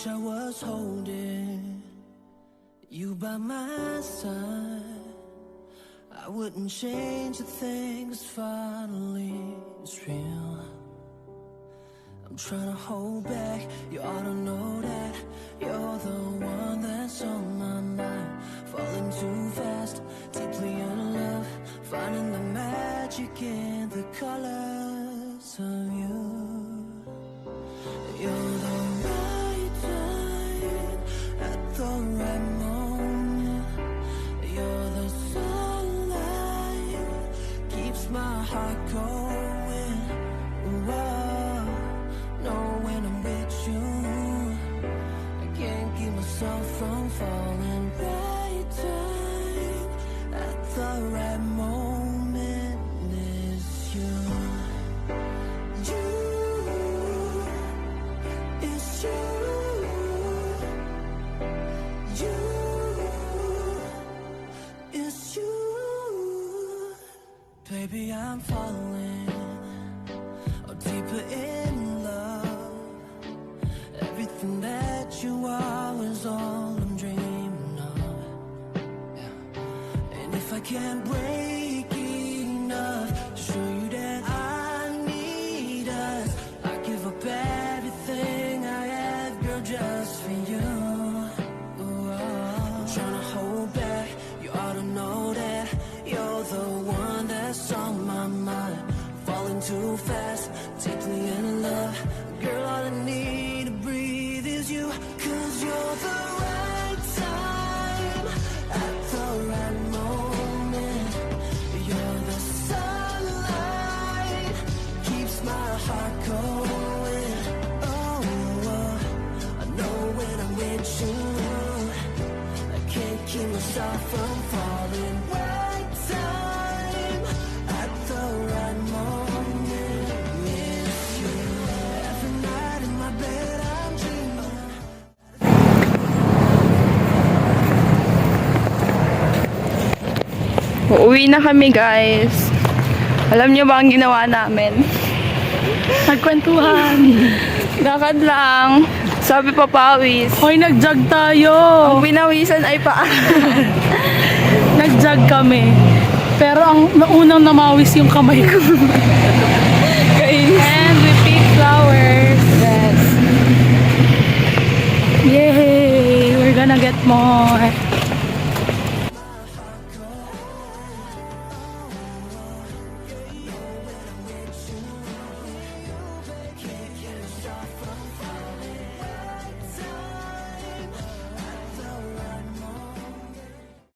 I was holding you by my side. I wouldn't change a thing, 'cause finally it's real. I'm trying to hold back, you ought to know that you're the one that's on my mind. Falling too fast, deeply in love, finding the magic in the colors of you. You're the right time at the right moment. You're the sunlight, keeps my heart going. Whoa, know when I'm with you, I can't keep myself from falling. Right time at the right moment is you. It's you. It's you. Baby, I'm falling deeper in love. Everything that you are is all I'm dreaming of. And if I can't break enough to show you that I need us, I give up everything I have, girl, just for you. Ooh, I'm trying to hold back, you ought to know that you're the one that's on my mind. Falling too fast, deeply in love, girl, all I need to breathe is you. 'Cause you're the right time at the right moment. You're the sunlight, keeps my heart going. Oh, I know when I'm with you, I can't keep myself from falling. Right time at the right moment is you. Every night in my bed I'm dreaming. Uuwi na kami, guys. Alam niyo ba ang ginawa namin? Nagkwentuhan. Lakad lang. Sabi pa pawis. Hoy, nag-jog tayo. Ang pinawisan ay paa. Nag-jog kami. Pero ang unang namawis yung kamay ko.